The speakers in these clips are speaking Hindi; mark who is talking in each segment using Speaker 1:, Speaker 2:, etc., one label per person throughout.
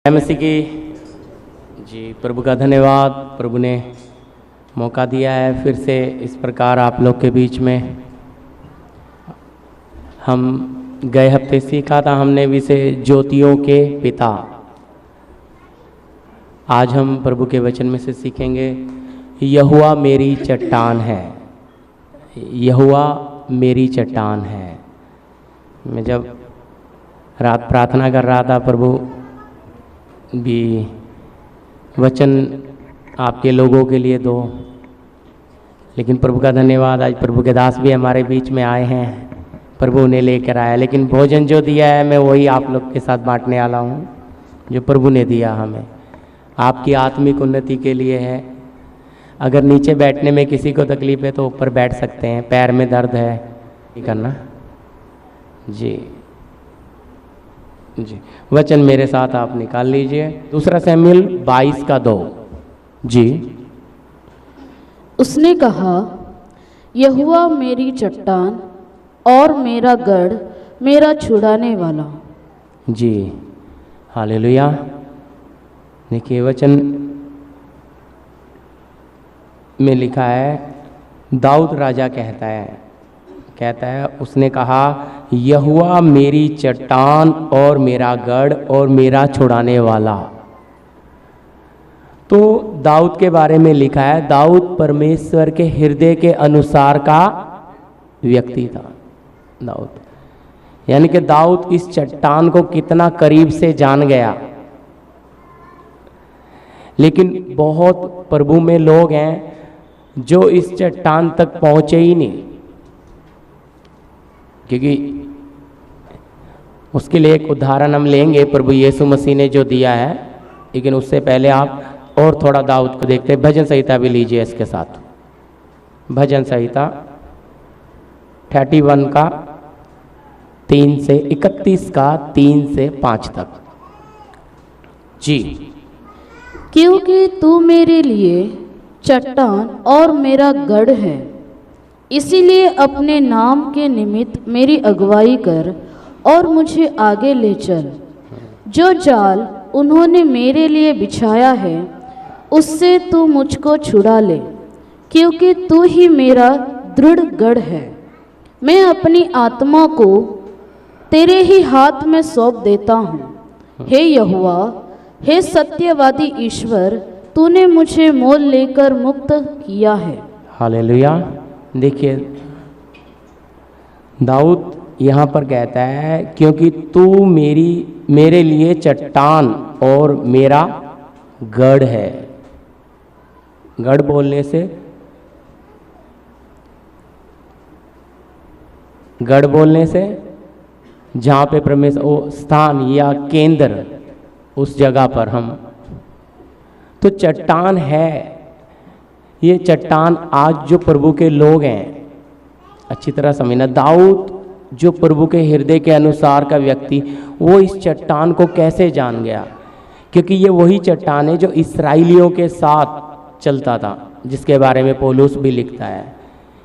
Speaker 1: मसीह की जी। प्रभु का धन्यवाद, प्रभु ने मौका दिया है फिर से इस प्रकार आप लोग के बीच में। हम गए हफ्ते सीखा था हमने विषय ज्योतियों के पिता। आज हम प्रभु के वचन में से सीखेंगे यहोवा मेरी चट्टान है। यहोवा मेरी चट्टान है। मैं जब रात प्रार्थना कर रहा था, प्रभु भी वचन आपके लोगों के लिए दो, लेकिन प्रभु का धन्यवाद आज प्रभु के दास भी हमारे बीच में आए हैं, प्रभु उन्हें लेकर आया। लेकिन भोजन जो दिया है मैं वही आप लोग के साथ बांटने वाला हूँ जो प्रभु ने दिया हमें, आपकी आत्मिक उन्नति के लिए है। अगर नीचे बैठने में किसी को तकलीफ है तो ऊपर बैठ सकते हैं, पैर में दर्द है नहीं करना जी। जी वचन मेरे साथ आप निकाल लीजिए, 2 शमूएल 22:2 जी।
Speaker 2: उसने कहा, यहोवा मेरी चट्टान और मेरा गढ़, मेरा छुड़ाने वाला।
Speaker 1: जी हालेलुया। देखिए वचन में लिखा है, दाऊद राजा कहता है उसने कहा यहोवा मेरी चट्टान और मेरा गढ़ और मेरा छुड़ाने वाला। तो दाऊद के बारे में लिखा है, दाऊद परमेश्वर के हृदय के अनुसार का व्यक्ति था। दाऊद यानी कि दाऊद इस चट्टान को कितना करीब से जान गया। लेकिन बहुत प्रभु में लोग हैं जो इस चट्टान तक पहुंचे ही नहीं, क्योंकि उसके लिए एक उदाहरण हम लेंगे प्रभु यीशु मसीह ने जो दिया है। लेकिन उससे पहले आप और थोड़ा दाऊद को देखते हैं। भजन संहिता भी लीजिए इसके साथ। भजन संहिता 31 का 3 से 31 का 3 से 5 तक जी।
Speaker 2: क्योंकि तू मेरे लिए चट्टान और मेरा गढ़ है, इसीलिए अपने नाम के निमित्त मेरी अगुवाई कर और मुझे आगे ले चल। जो जाल उन्होंने मेरे लिए बिछाया है उससे तू मुझको छुड़ा ले, क्योंकि तू ही मेरा दृढ़ गढ़ है। मैं अपनी आत्मा को तेरे ही हाथ में सौंप देता हूँ। हे यहोवा, हे सत्यवादी ईश्वर, तूने मुझे मोल लेकर मुक्त किया है।
Speaker 1: हालेलुया। देखिए दाऊद यहाँ पर कहता है क्योंकि तू मेरे लिए चट्टान और मेरा गढ़ है। गढ़ बोलने से जहाँ पे परमेश्वर वो स्थान या केंद्र, उस जगह पर हम तो चट्टान है। ये चट्टान आज जो प्रभु के लोग हैं, अच्छी तरह समझना, दाऊद जो प्रभु के हृदय के अनुसार का व्यक्ति, वो इस चट्टान को कैसे जान गया? क्योंकि ये वही चट्टान है जो इस्राएलियों के साथ चलता था, जिसके बारे में पौलुस भी लिखता है।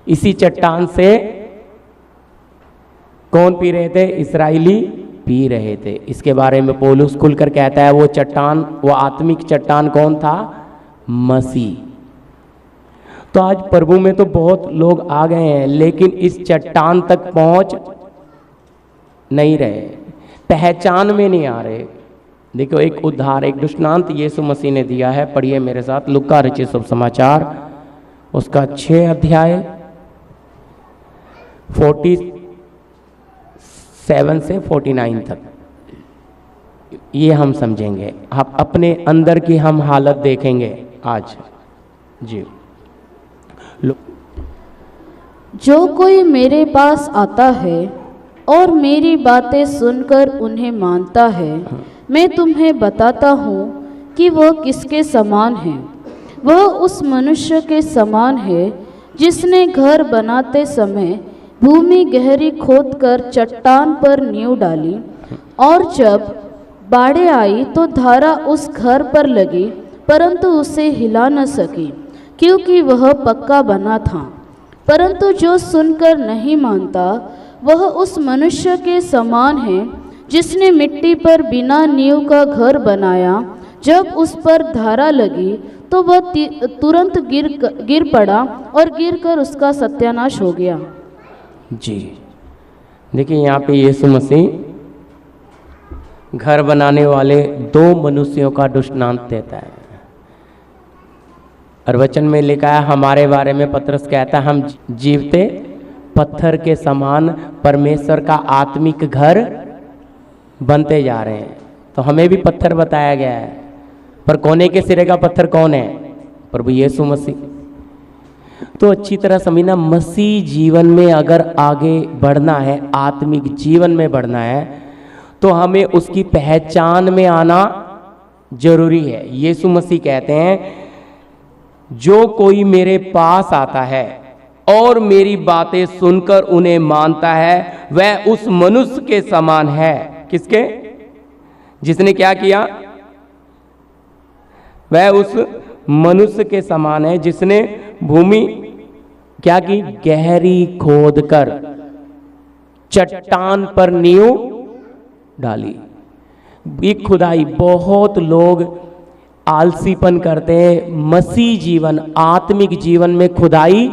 Speaker 1: इसी चट्टान से कौन पी रहे थे? इस्राएली पी रहे थे। इसके बारे में पौलुस खुलकर कहता है वो चट्टान, वो आत्मिक चट्टान कौन था? मसीह। तो आज प्रभु में तो बहुत लोग आ गए हैं, लेकिन इस चट्टान तक पहुंच नहीं रहे, पहचान में नहीं आ रहे। देखो एक उद्धार, एक दृष्टांत यीशु मसीह ने दिया है। पढ़िए मेरे साथ लूका रचित शुभ समाचार उसका 6 अध्याय 47 से 49 तक। ये हम समझेंगे, आप अपने अंदर की हम हालत देखेंगे आज जी।
Speaker 2: जो कोई मेरे पास आता है और मेरी बातें सुनकर उन्हें मानता है, मैं तुम्हें बताता हूँ कि वह किसके समान है। वह उस मनुष्य के समान है जिसने घर बनाते समय भूमि गहरी खोदकर चट्टान पर नींव डाली, और जब बाढ़ें आई तो धारा उस घर पर लगी, परंतु उसे हिला न सकी, क्योंकि वह पक्का बना था। परंतु जो सुनकर नहीं मानता, वह उस मनुष्य के समान है जिसने मिट्टी पर बिना नींव का घर बनाया, जब उस पर धारा लगी तो वह तुरंत गिर पड़ा और गिरकर उसका सत्यानाश हो गया।
Speaker 1: जी देखिए, यहाँ पे यीशु मसीह घर बनाने वाले दो मनुष्यों का दृष्टांत देता है। और वचन में लिखा है हमारे बारे में, पतरस कहता है हम जीवते पत्थर के समान परमेश्वर का आत्मिक घर बनते जा रहे हैं। तो हमें भी पत्थर बताया गया है, पर कोने के सिरे का पत्थर कौन है? प्रभु यीशु मसीह। तो अच्छी तरह समझना, मसीह जीवन में अगर आगे बढ़ना है, आत्मिक जीवन में बढ़ना है, तो हमें उसकी पहचान में आना जरूरी है। यीशु मसीह कहते हैं जो कोई मेरे पास आता है और मेरी बातें सुनकर उन्हें मानता है, वह उस मनुष्य के समान है। किसके? जिसने क्या किया? वह उस मनुष्य के समान है जिसने भूमि क्या की? गहरी खोद कर चट्टान पर नींव डाली। ये खुदाई बहुत लोग आलसीपन करते हैं, मसीह जीवन आत्मिक जीवन में खुदाई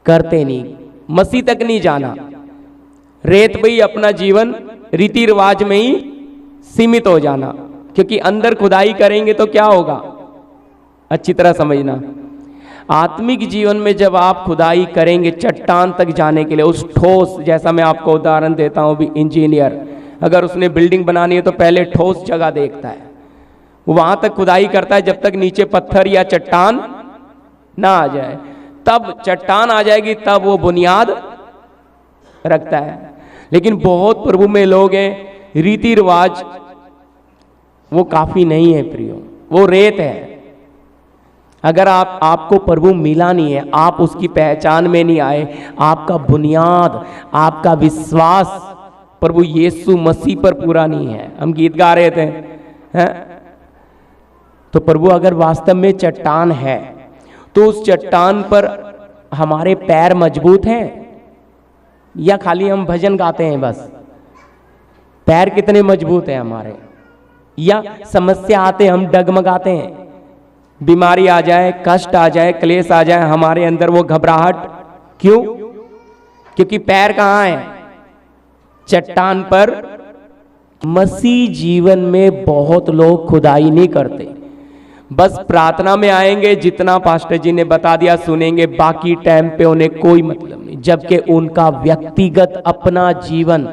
Speaker 1: करते नहीं, मसीह तक नहीं जाना, रेत पे ही अपना जीवन रीति रिवाज में ही सीमित हो जाना। क्योंकि अंदर खुदाई करेंगे तो क्या होगा? अच्छी तरह समझना, आत्मिक जीवन में जब आप खुदाई करेंगे चट्टान तक जाने के लिए, उस ठोस, जैसा मैं आपको उदाहरण देता हूं, भी इंजीनियर अगर उसने बिल्डिंग बनानी है तो पहले ठोस जगह देखता है, वहां तक खुदाई करता है जब तक नीचे पत्थर या चट्टान ना आ जाए। तब चट्टान आ जाएगी तब वो बुनियाद रखता है। लेकिन बहुत प्रभु में लोग हैं, रीति रिवाज वो काफी नहीं है प्रियो, वो रेत है। अगर आपको प्रभु मिला नहीं है, आप उसकी पहचान में नहीं आए, आपका बुनियाद, आपका विश्वास प्रभु यीशु मसीह पर पूरा नहीं है। हम गीत गा रहे थे हैं? तो प्रभु अगर वास्तव में चट्टान है तो उस चट्टान पर हमारे पैर मजबूत हैं या खाली हम भजन गाते हैं बस? पैर कितने मजबूत हैं हमारे? या समस्या आते हम डगमगाते हैं, बीमारी आ जाए, कष्ट आ जाए, क्लेश आ जाए, हमारे अंदर वो घबराहट क्यों? क्योंकि पैर कहाँ है? चट्टान पर। मसीह जीवन में बहुत लोग खुदाई नहीं करते, बस प्रार्थना में आएंगे, जितना पास्टर जी ने बता दिया सुनेंगे, बाकी टाइम पे उन्हें कोई मतलब नहीं। जबकि उनका व्यक्तिगत अपना जीवन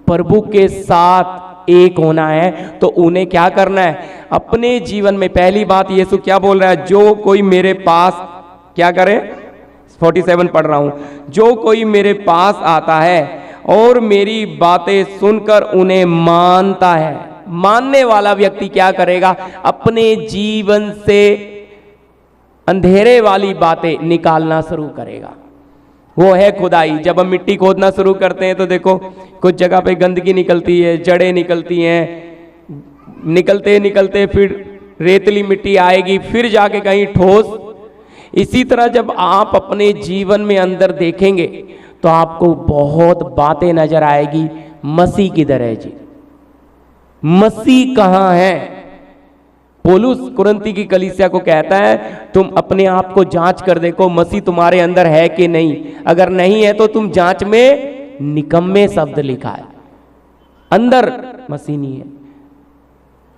Speaker 1: प्रभु के साथ एक होना है, तो उन्हें क्या करना है? अपने जीवन में पहली बात यीशु क्या बोल रहा है? जो कोई मेरे पास क्या करे? 47 पढ़ रहा हूं, जो कोई मेरे पास आता है और मेरी बातें सुनकर उन्हें मानता है। मानने वाला व्यक्ति क्या करेगा? अपने जीवन से अंधेरे वाली बातें निकालना शुरू करेगा। वो है खुदाई। जब हम मिट्टी खोदना शुरू करते हैं तो देखो कुछ जगह पे गंदगी निकलती है, जड़ें निकलती हैं, निकलते निकलते फिर रेतली मिट्टी आएगी, फिर जाके कहीं ठोस। इसी तरह जब आप अपने जीवन में अंदर देखेंगे तो आपको बहुत बातें नजर आएगी मसीह की तरह। जी मसीह कहाँ है? पौलुस कुरिन्थी की कलीसिया को कहता है तुम अपने आप को जांच कर देखो, मसीह तुम्हारे अंदर है कि नहीं। अगर नहीं है तो तुम जांच में निकम्मे शब्द लिखा है, अंदर मसीह नहीं है।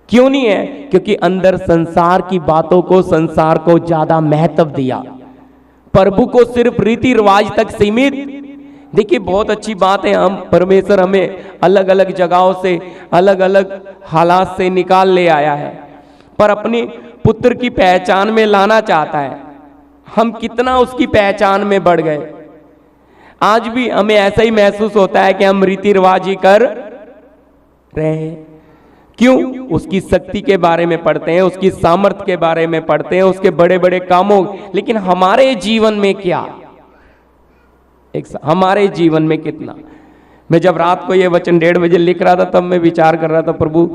Speaker 1: क्यों नहीं है? क्योंकि अंदर संसार की बातों को, संसार को ज्यादा महत्व दिया, प्रभु को सिर्फ रीति रिवाज तक सीमित। देखिए बहुत अच्छी बात है, हम परमेश्वर हमें अलग अलग जगहों से, अलग अलग हालात से निकाल ले आया है, पर अपने पुत्र की पहचान में लाना चाहता है। हम कितना उसकी पहचान में बढ़ गए। आज भी हमें ऐसा ही महसूस होता है कि हम रीति रिवाज ही कर रहे हैं। क्यों? उसकी शक्ति के बारे में पढ़ते हैं, उसकी सामर्थ्य के बारे में पढ़ते हैं, उसके बड़े बड़े कामों, लेकिन हमारे जीवन में क्या? हमारे जीवन में कितना? मैं जब रात को ये वचन 1:30 बजे लिख रहा था तब मैं विचार कर रहा था प्रभु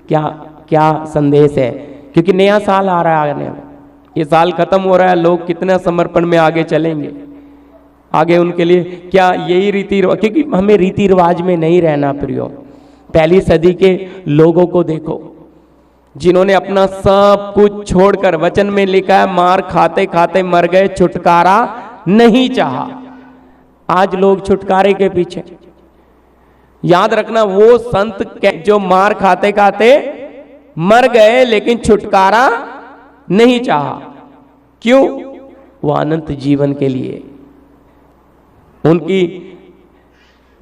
Speaker 1: क्या क्या संदेश है, क्योंकि नया साल आ रहा है, ये साल खत्म हो रहा है, लोग कितना समर्पण में आगे चलेंगे, आगे उनके लिए क्या यही रीति रिवाज? क्योंकि हमें रीति रिवाज में नहीं रहना प्रियो। पहली सदी के लोगों को देखो, जिन्होंने अपना सब कुछ छोड़कर, वचन में लिखा है मार खाते खाते मर गए, छुटकारा नहीं चाहा। आज लोग छुटकारे के पीछे। याद रखना, वो संत जो मार खाते खाते मर गए लेकिन छुटकारा नहीं चाहा। क्यों? वो अनंत जीवन के लिए, उनकी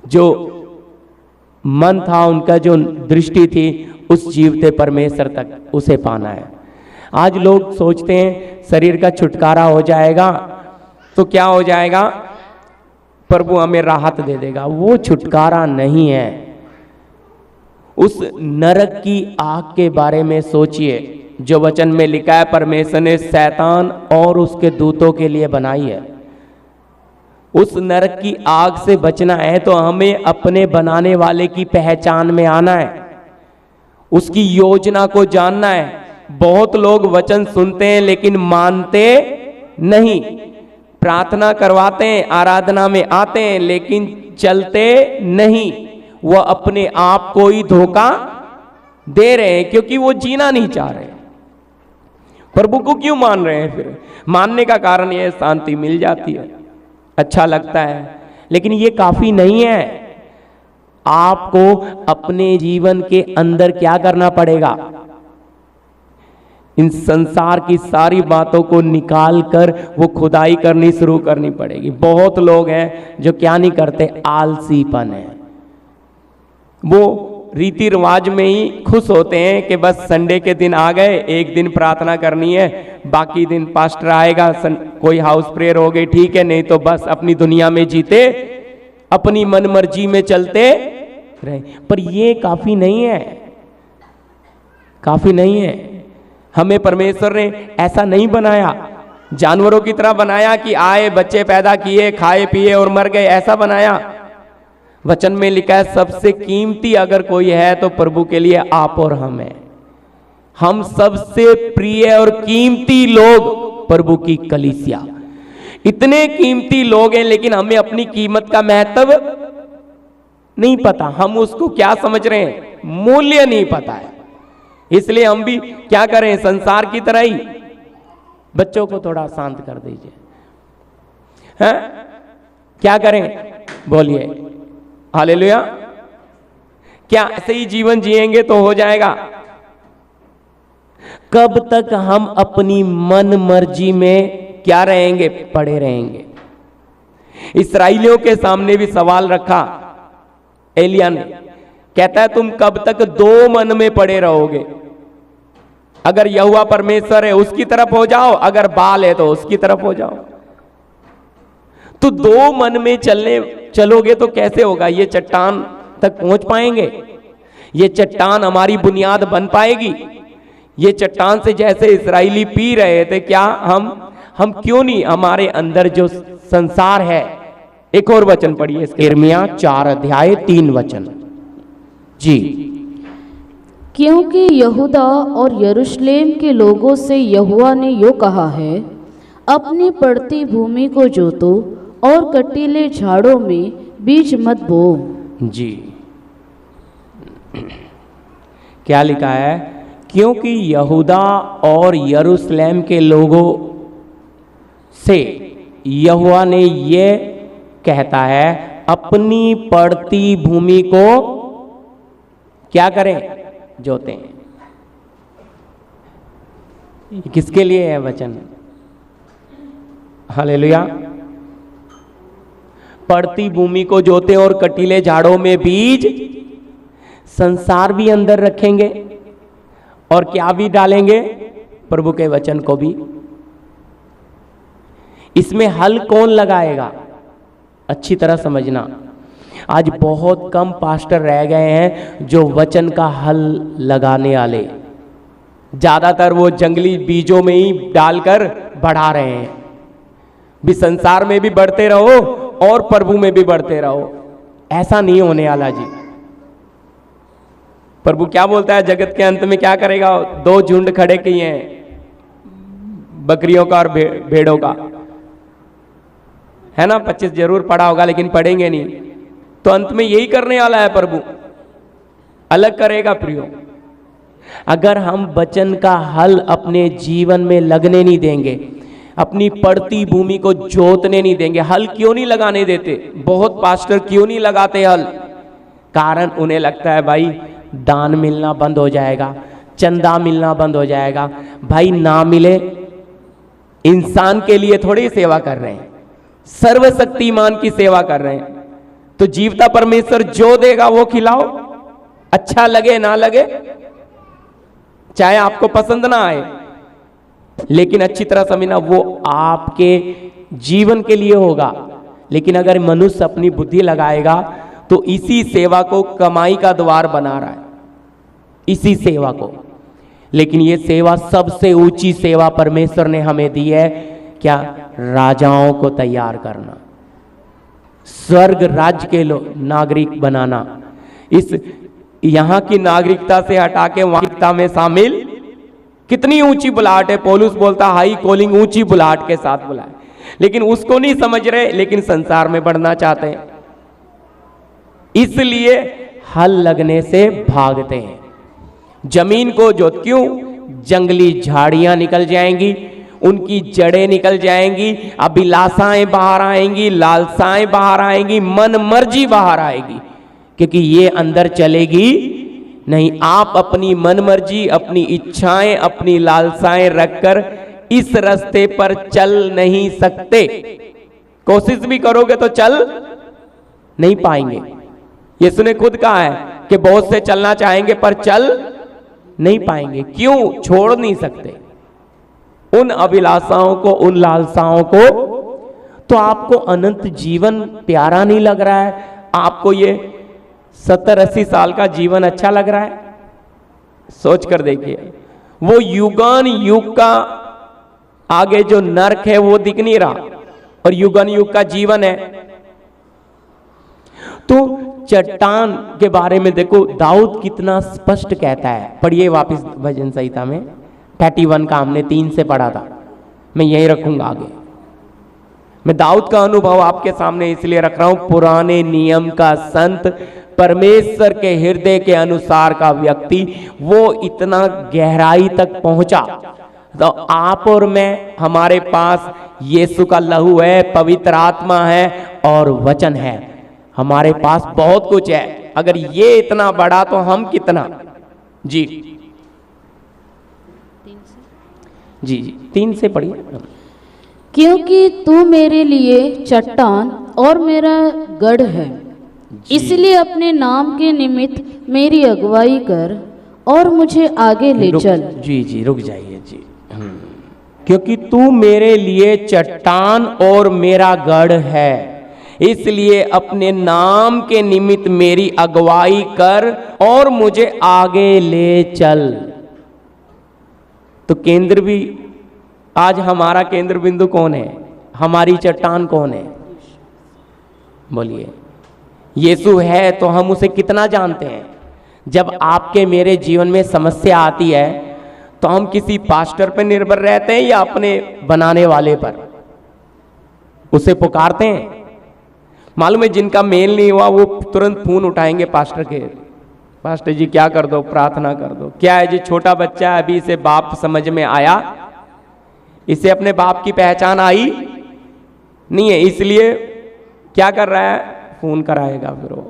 Speaker 1: जो मन था, उनका जो दृष्टि थी, उस जीवते परमेश्वर तक उसे पाना है। आज लोग सोचते हैं शरीर का छुटकारा हो जाएगा तो क्या हो जाएगा, प्रभु हमें राहत दे देगा। वो छुटकारा नहीं है। उस नरक की आग के बारे में सोचिए, जो वचन में लिखा है परमेश्वर ने शैतान और उसके दूतों के लिए बनाई है। उस नरक की आग से बचना है तो हमें अपने बनाने वाले की पहचान में आना है, उसकी योजना को जानना है। बहुत लोग वचन सुनते हैं लेकिन मानते नहीं, प्रार्थना करवाते हैं, आराधना में आते हैं लेकिन चलते नहीं। वह अपने आप को ही धोखा दे रहे हैं, क्योंकि वो जीना नहीं चाह रहे। प्रभु को क्यों मान रहे हैं? फिर मानने का कारण यह, शांति मिल जाती है, अच्छा लगता है, लेकिन ये काफी नहीं है। आपको अपने जीवन के अंदर क्या करना पड़ेगा? इन संसार की सारी बातों को निकाल कर वो खुदाई करनी शुरू करनी पड़ेगी। बहुत लोग हैं जो क्या नहीं करते, आलसीपन है। वो रीति रिवाज में ही खुश होते हैं कि बस संडे के दिन आ गए, एक दिन प्रार्थना करनी है, बाकी दिन पास्टर आएगा, कोई हाउस प्रेयर हो गई, ठीक है, नहीं तो बस अपनी दुनिया में जीते, अपनी मन मर्जी में चलते रहे। पर ये काफी नहीं है, काफी नहीं है। हमें परमेश्वर ने ऐसा नहीं बनाया, जानवरों की तरह बनाया कि आए, बच्चे पैदा किए, खाए पिए और मर गए, ऐसा बनाया। वचन में लिखा है सबसे कीमती अगर कोई है तो प्रभु के लिए आप और हम हैं। हम सबसे प्रिय और कीमती लोग प्रभु की कलीसिया। इतने कीमती लोग हैं लेकिन हमें अपनी कीमत का महत्व नहीं पता। हम उसको क्या समझ रहे हैं, मूल्य नहीं पता है। इसलिए हम भी क्या करें, संसार की तरह ही। बच्चों को थोड़ा शांत कर दीजिए, हैं? क्या करें, बोलिए हालेलुया। क्या ऐसे ही जीवन जिएंगे तो हो जाएगा? कब तक हम अपनी मन मर्जी में क्या रहेंगे, पड़े रहेंगे? इस्राएलियों के सामने भी सवाल रखा एलिया ने, कहता है तुम कब तक दो मन में पड़े रहोगे? अगर यहोवा परमेश्वर है उसकी तरफ हो जाओ, अगर बाल है तो उसकी तरफ हो जाओ। तो दो मन में चलोगे तो कैसे होगा? ये चट्टान तक पहुंच पाएंगे? ये चट्टान हमारी बुनियाद बन पाएगी? ये चट्टान से जैसे इस्राएली पी रहे थे, क्या हम क्यों नहीं? हमारे अंदर जो संसार है, एक और वचन पढ़िए, यिर्मयाह 4 अध्याय 3 वचन जी।
Speaker 2: क्योंकि यहूदा और यरूशलेम के लोगों से यहोवा ने यो कहा है, अपनी पड़ती भूमि को जोतो और कटीले झाड़ों में बीज मत बो।
Speaker 1: जी, क्या लिखा है? क्योंकि यहूदा और यरूशलेम के लोगों से यहोवा ने ये कहता है, अपनी पड़ती भूमि को क्या करें, जोतें। किसके लिए है वचन? हालेलुया। पड़ती भूमि को जोते और कटीले झाड़ों में बीज, संसार भी अंदर रखेंगे और क्या भी डालेंगे, प्रभु के वचन को भी। इसमें हल कौन लगाएगा? अच्छी तरह समझना, आज बहुत कम पास्टर रह गए हैं जो वचन का हल लगाने वाले। ज्यादातर वो जंगली बीजों में ही डालकर बढ़ा रहे हैं। भी संसार में भी बढ़ते रहो और प्रभु में भी बढ़ते रहो, ऐसा नहीं होने वाला जी। प्रभु क्या बोलता है, जगत के अंत में क्या करेगा? 2 झुंड खड़े किए हैं, बकरियों का और भेड़ों का, है ना? 25 जरूर पढ़ा होगा लेकिन पढ़ेंगे नहीं। तो अंत में यही करने वाला है प्रभु। अलग करेगा प्रियो। अगर हम वचन का हल अपने जीवन में लगने नहीं देंगे, अपनी पड़ती भूमि को जोतने नहीं देंगे। हल क्यों नहीं लगाने देते? बहुत पास्टर क्यों नहीं लगाते हल? कारण उन्हें लगता है भाई दान मिलना बंद हो जाएगा, चंदा मिलना बंद हो जाएगा। भाई ना मिले, इंसान के लिए थोड़ी सेवा कर रहे हैं, सर्वशक्तिमान की सेवा कर रहे हैं। तो जीवता परमेश्वर जो देगा वो खिलाओ, अच्छा लगे ना लगे, चाहे आपको पसंद ना आए, लेकिन अच्छी तरह समझना वो आपके जीवन के लिए होगा। लेकिन अगर मनुष्य अपनी बुद्धि लगाएगा तो इसी सेवा को कमाई का द्वार बना रहा है, इसी सेवा को। लेकिन ये सेवा सबसे ऊंची सेवा परमेश्वर ने हमें दी है, क्या? राजाओं को तैयार करना, स्वर्ग राज्य के नागरिक बनाना। इस यहां की नागरिकता से हटा के वहां में शामिल। कितनी ऊंची बुलाहट है, पौलुस बोलता हाई कॉलिंग ऊंची बुलाहट के साथ बुलाए, लेकिन उसको नहीं समझ रहे, लेकिन संसार में बढ़ना चाहते हैं, इसलिए हल लगने से भागते हैं। जमीन को जोत, क्यों? जंगली झाड़ियां निकल जाएंगी, उनकी जड़ें निकल जाएंगी, अभिलाषाएं बाहर आएंगी, लालसाएं बाहर आएंगी, मन मर्जी बाहर आएगी, क्योंकि ये अंदर चलेगी नहीं। आप अपनी मन मर्जी, अपनी इच्छाएं, अपनी लालसाएं रखकर इस रास्ते पर चल नहीं सकते। कोशिश भी करोगे तो चल नहीं पाएंगे। यीशु ने खुद कहा है कि बहुत से चलना चाहेंगे पर चल नहीं पाएंगे। क्यों? छोड़ नहीं सकते उन अभिलाषाओं को, उन लालसाओं को। तो आपको अनंत जीवन प्यारा नहीं लग रहा है? आपको ये 70-80 साल का जीवन अच्छा लग रहा है? सोच कर देखिए, वो युगान युग का आगे जो नरक है वो दिख नहीं रहा, और युगान युग का जीवन है। तो चट्टान के बारे में देखो, दाऊद कितना स्पष्ट कहता है। पढ़िए वापस भजन संहिता में 31 का हमने 3 से पढ़ा था, मैं यही रखूंगा आगे। मैं दाऊद का अनुभव आपके सामने इसलिए रख रहा हूं, पुराने नियम का संत, परमेश्वर के हृदय के अनुसार का व्यक्ति, वो इतना गहराई तक पहुंचा। तो आप और मैं, हमारे पास यीशु का लहू है, पवित्र आत्मा है और वचन है, हमारे पास बहुत कुछ है। अगर ये इतना बड़ा तो हम कितना। जी जी 3 से पढ़िए।
Speaker 2: क्योंकि तू मेरे लिए चट्टान और मेरा गढ़ है, इसलिए अपने नाम के निमित्त मेरी अगुवाई कर और मुझे आगे ले चल।
Speaker 1: जी रुक जाइए जी। क्योंकि तू मेरे लिए चट्टान और मेरा गढ़ है, इसलिए अपने नाम के निमित्त मेरी अगुवाई कर और मुझे आगे ले चल। तो केंद्र भी, आज हमारा केंद्र बिंदु कौन है? हमारी चट्टान कौन है? बोलिए। यीशु है तो हम उसे कितना जानते हैं। जब आपके मेरे जीवन में समस्या आती है तो हम किसी पास्टर पर निर्भर रहते हैं या अपने बनाने वाले पर? उसे पुकारते हैं। मालूम है, जिनका मेल नहीं हुआ वो तुरंत फोन उठाएंगे पास्टर के, पास्टर जी क्या कर दो, प्रार्थना कर दो। क्या है जी, छोटा बच्चा है, अभी इसे बाप समझ में आया, इसे अपने बाप की पहचान आई नहीं है, इसलिए क्या कर रहा है, फोन कराएगा। फिर वो,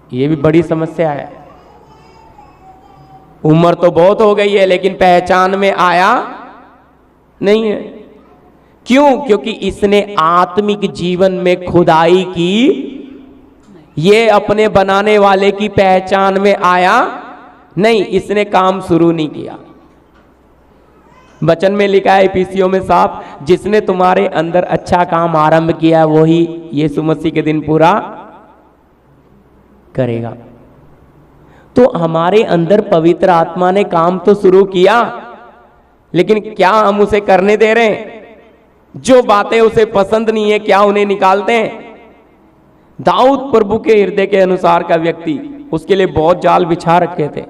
Speaker 1: ये भी बड़ी समस्या है। उम्र तो बहुत हो गई है लेकिन पहचान में आया नहीं है। क्यों? क्योंकि इसने आत्मिक जीवन में खुदाई की, ये अपने बनाने वाले की पहचान में आया नहीं, इसने काम शुरू नहीं किया। वचन में लिखा है इफिसियों में साफ, जिसने तुम्हारे अंदर अच्छा काम आरंभ किया वही यीशु मसीह के दिन पूरा करेगा। तो हमारे अंदर पवित्र आत्मा ने काम तो शुरू किया, लेकिन क्या हम उसे करने दे रहे हैं? जो बातें उसे पसंद नहीं है, क्या उन्हें निकालते हैं? दाऊद प्रभु के हृदय के अनुसार का व्यक्ति, उसके लिए बहुत जाल बिछा रखे थे।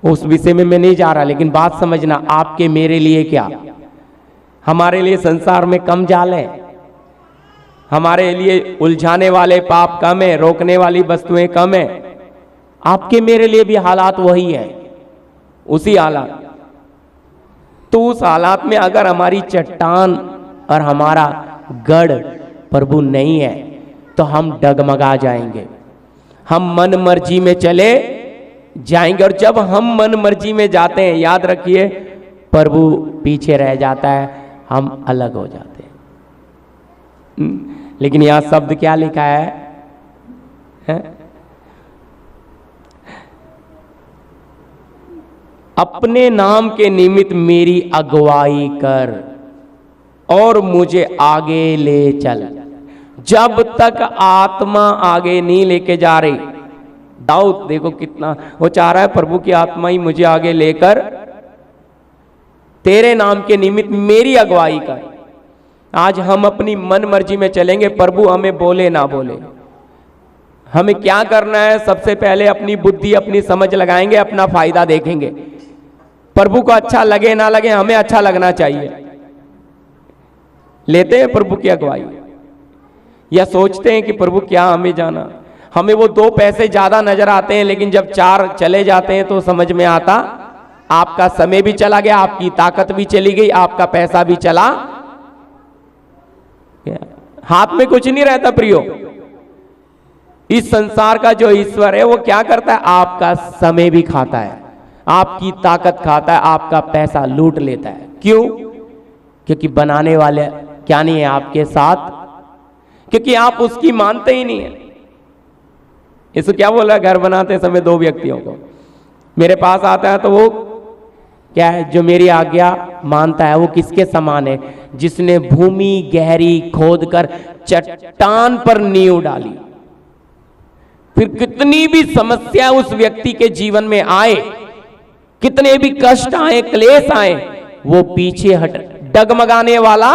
Speaker 1: उस विषय में मैं नहीं जा रहा, लेकिन बात समझना, आपके मेरे लिए क्या, हमारे लिए संसार में कम जाल है, हमारे लिए उलझाने वाले पाप कम है, रोकने वाली वस्तुएं कम है। आपके मेरे लिए भी हालात वही है, उसी हालात। तो उस हालात में अगर हमारी चट्टान और हमारा गढ़ प्रभु नहीं है तो हम डगमगा जाएंगे, हम मन मर्जी में चले जाएंगे। और जब हम मन मर्जी में जाते हैं, याद रखिए, प्रभु पीछे रह जाता है, हम अलग हो जाते हैं। लेकिन यहां शब्द क्या लिखा है? अपने नाम के निमित्त मेरी अगुवाई कर और मुझे आगे ले चल। जब तक आत्मा आगे नहीं लेके जा रही, दाऊद देखो कितना वो चाह रहा है, प्रभु की आत्मा ही मुझे आगे लेकर तेरे नाम के निमित्त मेरी अगुवाई कर। आज हम अपनी मन मर्जी में चलेंगे, प्रभु हमें बोले ना बोले, हमें क्या करना है? सबसे पहले अपनी बुद्धि अपनी समझ लगाएंगे, अपना फायदा देखेंगे। प्रभु को अच्छा लगे ना लगे, हमें अच्छा लगना चाहिए। लेते हैं प्रभु की अगुवाई या सोचते हैं कि प्रभु क्या हमें जाना? हमें वो 2 पैसे ज्यादा नजर आते हैं, लेकिन जब 4 चले जाते हैं तो समझ में आता आपका समय भी चला गया, आपकी ताकत भी चली गई, आपका पैसा भी चला, हाथ में कुछ नहीं रहता। प्रियो, इस संसार का जो ईश्वर है वो क्या करता है? आपका समय भी खाता है, आपकी ताकत खाता है, आपका पैसा लूट लेता है। क्यों? क्योंकि बनाने वाले क्या नहीं है आपके साथ, क्योंकि आप उसकी मानते ही नहीं है। इसको क्या बोला? घर बनाते समय 2 व्यक्तियों को मेरे पास आता है तो वो क्या है? जो मेरी आज्ञा मानता है। वो किसके समान है? जिसने भूमि गहरी खोद कर चट्टान पर नींव डाली। फिर कितनी भी समस्या उस व्यक्ति के जीवन में आए, कितने भी कष्ट आए, क्लेश आए, वो पीछे हट डगमगाने वाला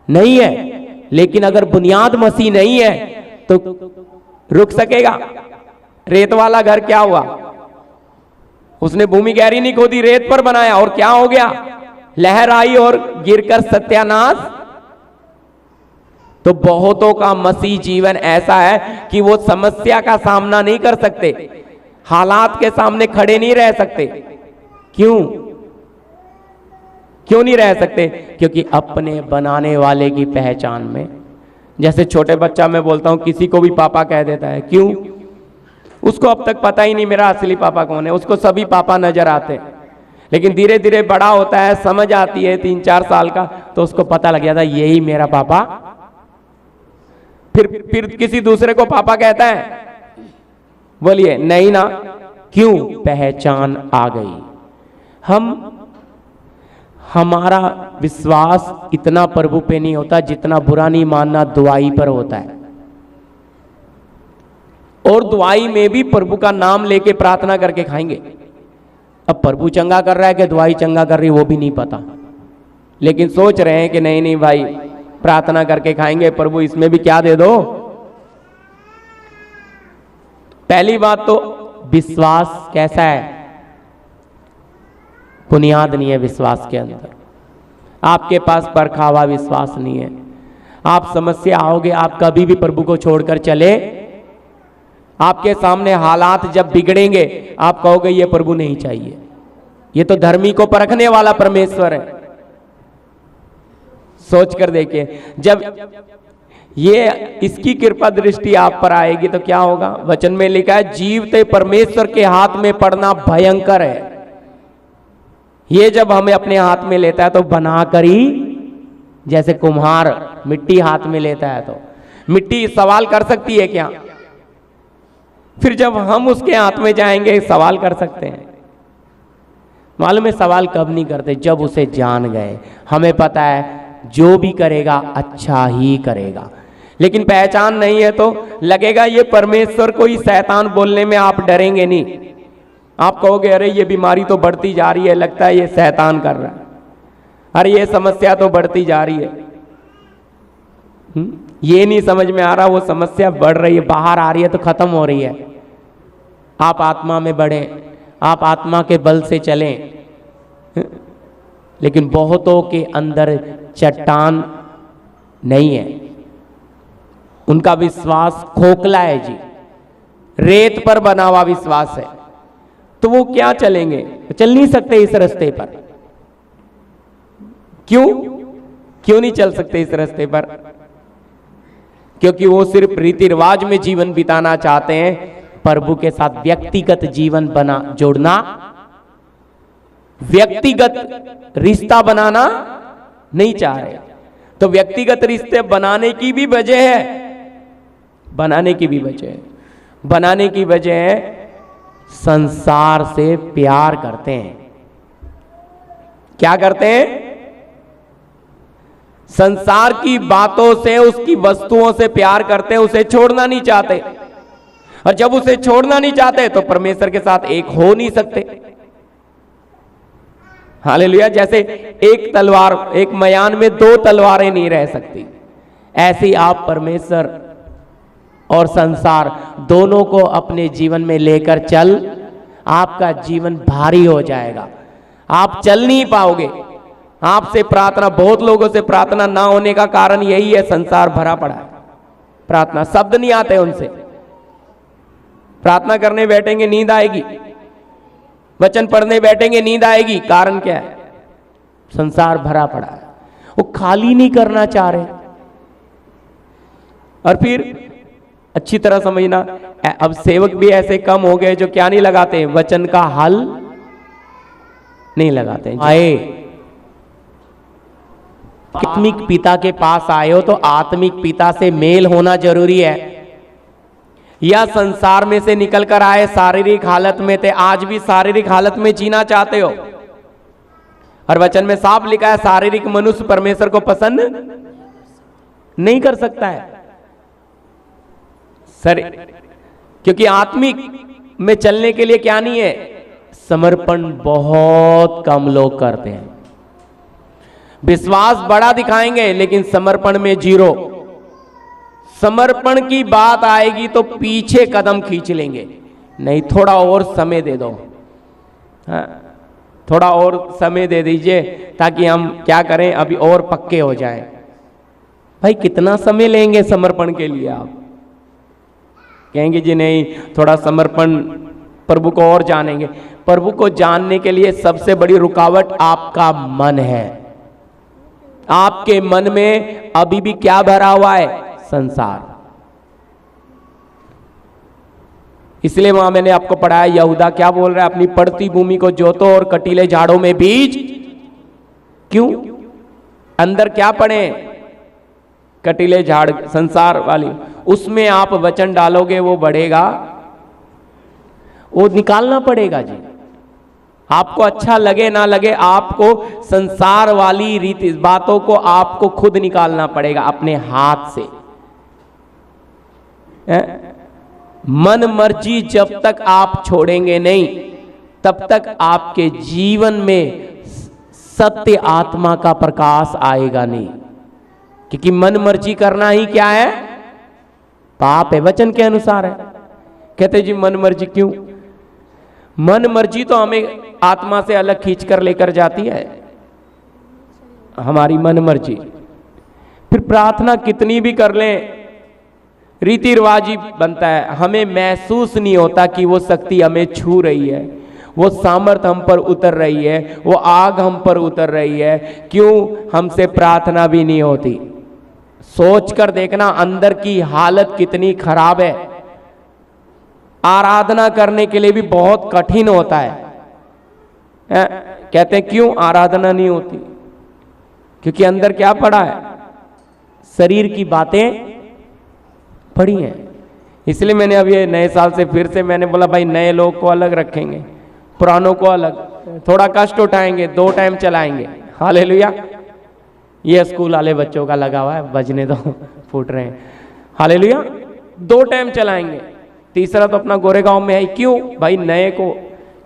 Speaker 1: नहीं है। लेकिन अगर बुनियाद मसीह नहीं है तो रुक सकेगा? रेत वाला घर क्या हुआ? उसने भूमि गहरी नहीं खोदी, रेत पर बनाया, और क्या हो गया? लहर आई और गिरकर सत्यानाश। तो बहुतों का मसीह जीवन ऐसा है कि वो समस्या का सामना नहीं कर सकते, हालात के सामने खड़े नहीं रह सकते। क्यों नहीं रह सकते? क्योंकि अपने बनाने वाले की पहचान में। जैसे छोटे बच्चा, मैं बोलता हूं, किसी को भी पापा कह देता है। क्यों? उसको अब तक पता ही नहीं मेरा असली पापा कौन है, उसको सभी पापा नजर आते हैं। लेकिन धीरे धीरे बड़ा होता है, समझ आती है 3-4 साल का, तो उसको पता लग जाता है यही मेरा पापा। फिर किसी दूसरे को पापा कहता है, बोलिए नहीं ना। क्यों? पहचान आ गई। हमारा विश्वास इतना प्रभु पे नहीं होता जितना बुरा नहीं मानना दुआई पर होता है। और दुआई में भी प्रभु का नाम लेके प्रार्थना करके खाएंगे। अब प्रभु चंगा कर रहा है कि दुआई चंगा कर रही है वो भी नहीं पता, लेकिन सोच रहे हैं कि नहीं भाई प्रार्थना करके खाएंगे, प्रभु इसमें भी क्या दे दो। पहली बात तो विश्वास कैसा है? बुनियाद नहीं है विश्वास के अंदर। आपके पास परखा हुआ विश्वास नहीं है। आप समस्या आओगे, आप कभी भी प्रभु को छोड़कर चले, आपके सामने हालात जब बिगड़ेंगे आप कहोगे ये प्रभु नहीं चाहिए। ये तो धर्मी को परखने वाला परमेश्वर है। सोच कर देखिए, जब ये इसकी कृपा दृष्टि आप पर आएगी तो क्या होगा? वचन में लिखा है जीवते परमेश्वर के हाथ में पड़ना भयंकर है। ये जब हमें अपने हाथ में लेता है तो बनाकर ही, जैसे कुम्हार मिट्टी हाथ में लेता है तो मिट्टी सवाल कर सकती है क्या? फिर जब हम उसके हाथ में जाएंगे सवाल कर सकते हैं। मालूम है सवाल कब नहीं करते? जब उसे जान गए। हमें पता है जो भी करेगा अच्छा ही करेगा। लेकिन पहचान नहीं है तो लगेगा ये परमेश्वर को ही शैतान बोलने में आप डरेंगे नहीं। आप कहोगे अरे ये बीमारी तो बढ़ती जा रही है, लगता है ये शैतान कर रहा है। अरे ये समस्या तो बढ़ती जा रही है। ये नहीं समझ में आ रहा वो समस्या बढ़ रही है, बाहर आ रही है तो खत्म हो रही है। आप आत्मा में बढ़ें, आप आत्मा के बल से चलें। लेकिन बहुतों के अंदर चट्टान नहीं है, उनका विश्वास खोखला है जी। रेत पर बना हुआ विश्वास है, तो वो क्या चलेंगे? चल नहीं सकते इस रास्ते पर। क्यों नहीं चल सकते इस रास्ते पर? क्योंकि वो सिर्फ रीति रिवाज में जीवन बिताना चाहते हैं, प्रभु के साथ व्यक्तिगत जीवन जोड़ना, व्यक्तिगत रिश्ता बनाना नहीं चाह रहे। तो व्यक्तिगत रिश्ते बनाने की भी वजह है, बनाने की वजह है संसार से प्यार करते हैं। क्या करते हैं? संसार की बातों से, उसकी वस्तुओं से प्यार करते हैं, उसे छोड़ना नहीं चाहते। और जब उसे छोड़ना नहीं चाहते तो परमेश्वर के साथ एक हो नहीं सकते। हालेलुया। जैसे एक मयान में 2 तलवारें नहीं रह सकती, ऐसे ही आप परमेश्वर और संसार दोनों को अपने जीवन में लेकर चल, आपका जीवन भारी हो जाएगा, आप चल नहीं पाओगे। आपसे प्रार्थना, बहुत लोगों से प्रार्थना ना होने का कारण यही है, संसार भरा पड़ा है। प्रार्थना शब्द नहीं आते उनसे, प्रार्थना करने बैठेंगे नींद आएगी, वचन पढ़ने बैठेंगे नींद आएगी। कारण क्या है? संसार भरा पड़ा है, वो खाली नहीं करना चाह रहे। और फिर अच्छी तरह समझना, अब सेवक भी ऐसे कम हो गए जो क्या नहीं लगाते, वचन का हल नहीं लगाते। आए आत्मिक पिता के पास आए हो तो आत्मिक पिता से मेल होना जरूरी है। या संसार में से निकलकर आए, शारीरिक हालत में थे, आज भी शारीरिक हालत में जीना चाहते हो। और वचन में साफ लिखा है, शारीरिक मनुष्य परमेश्वर को पसंद नहीं कर सकता है सर, क्योंकि आत्मिक में चलने के लिए क्या नहीं है, समर्पण बहुत कम लोग करते हैं। विश्वास बड़ा दिखाएंगे लेकिन समर्पण में 0। समर्पण की बात आएगी तो पीछे कदम खींच लेंगे, नहीं थोड़ा और समय दे दो, हाँ, थोड़ा और समय दे दीजिए ताकि हम क्या करें, अभी और पक्के हो जाएं। भाई कितना समय लेंगे समर्पण के लिए? आप कहेंगे जी नहीं, थोड़ा समर्पण, प्रभु को और जानेंगे। प्रभु को जानने के लिए सबसे बड़ी रुकावट आपका मन है। आपके मन में अभी भी क्या भरा हुआ है? संसार। इसलिए वहां मैंने आपको पढ़ाया, यहूदा क्या बोल रहा है, अपनी पड़ती भूमि को जोतो और कटीले झाड़ों में बीज। क्यों? अंदर क्या पड़े? कटीले झाड़, संसार वाली, उसमें आप वचन डालोगे वो बढ़ेगा, वो निकालना पड़ेगा जी। आपको अच्छा लगे ना लगे, आपको संसार वाली रीति बातों को आपको खुद निकालना पड़ेगा अपने हाथ से। मन मर्जी जब तक आप छोड़ेंगे नहीं, तब तक आपके जीवन में सत्य आत्मा का प्रकाश आएगा नहीं। क्योंकि मन मर्जी करना ही क्या है? पाप है, वचन के अनुसार है। कहते जी मन मर्जी क्यों? मन मर्जी तो हमें आत्मा से अलग खींच कर लेकर जाती है, हमारी मन मर्जी। फिर प्रार्थना कितनी भी कर लें, रीति रिवाजी बनता है, हमें महसूस नहीं होता कि वो शक्ति हमें छू रही है, वो सामर्थ हम पर उतर रही है, वो आग हम पर उतर रही है। क्यों? हमसे प्रार्थना भी नहीं होती। सोच कर देखना अंदर की हालत कितनी खराब है। आराधना करने के लिए भी बहुत कठिन होता है। कहते हैं क्यों आराधना नहीं होती? क्योंकि अंदर क्या पड़ा है? शरीर की बातें पड़ी हैं। इसलिए मैंने अब ये नए साल से फिर से मैंने बोला भाई नए लोग को अलग रखेंगे, पुरानों को अलग, थोड़ा कष्ट उठाएंगे, 2 टाइम चलाएंगे। हालेलुया। ये स्कूल वाले बच्चों का लगा हुआ है, बजने दो, फूट रहे हैं। हालेलुया। 2 टाइम चलाएंगे, तीसरा तो अपना गोरेगांव में है। क्यों भाई? नए को,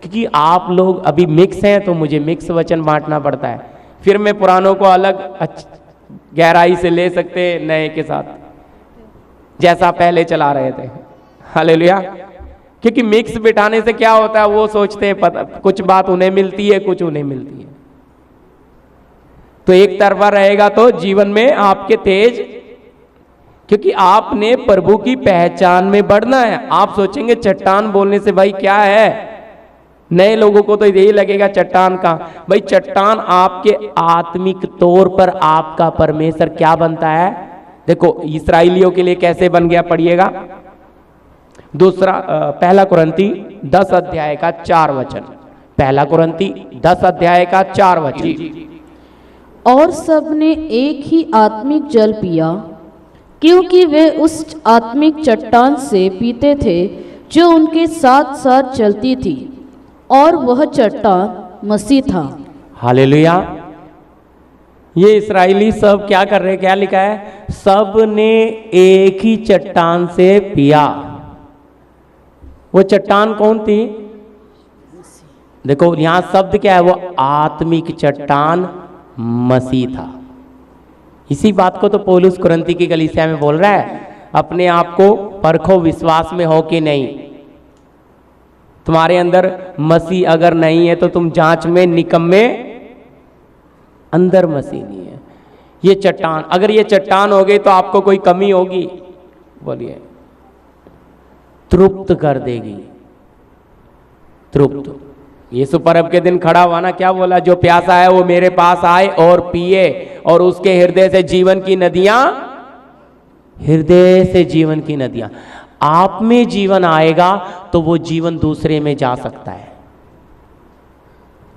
Speaker 1: क्योंकि आप लोग अभी मिक्स हैं तो मुझे मिक्स वचन बांटना पड़ता है। फिर मैं पुरानों को अलग गहराई से ले सकते नए के साथ, जैसा पहले चला रहे थे। हालेलुया। क्योंकि मिक्स बिठाने से क्या होता है, वो सोचते हैं पता, कुछ बात उन्हें मिलती है, कुछ उन्हें मिलती है। तो एक तरफा रहेगा तो जीवन में आपके तेज क्योंकि आपने प्रभु की पहचान में बढ़ना है। आप सोचेंगे चट्टान बोलने से भाई क्या है, नए लोगों को तो यही लगेगा चट्टान का। भाई चट्टान आपके आत्मिक तौर पर आपका परमेश्वर क्या बनता है। देखो इस्राएलियों के लिए कैसे बन गया, पढ़िएगा पहला कुरिन्ती 10 अध्याय का 4 वचन। पहला कुरिन्ती 10 अध्याय का 4 वचन।
Speaker 2: और सबने एक ही आत्मिक जल पिया, क्योंकि वे उस आत्मिक चट्टान से पीते थे जो उनके साथ साथ चलती थी, और वह चट्टान मसीह था।
Speaker 1: हालेलुया। ये इस्राएली सब क्या कर रहे, क्या लिखा है, सब ने एक ही चट्टान से पिया। वो चट्टान कौन थी, देखो यहां शब्द क्या है, वो आत्मिक चट्टान मसीह था। इसी बात को तो पौलुस कुरिन्ती की कलीसिया में बोल रहा है, अपने आप को परखो विश्वास में हो कि नहीं। तुम्हारे अंदर मसीह अगर नहीं है तो तुम जांच में निकम्मे, अंदर मसीह नहीं है। ये चट्टान, अगर ये चट्टान हो गई तो आपको कोई कमी होगी, बोलिए, तृप्त कर देगी, तृप्त। यीशु पर्व के दिन खड़ा हुआ ना, क्या बोला, जो प्यासा है वो मेरे पास आए और पिए, और उसके हृदय से जीवन की नदियां, हृदय से जीवन की नदियां। आप में जीवन आएगा तो वो जीवन दूसरे में जा सकता है।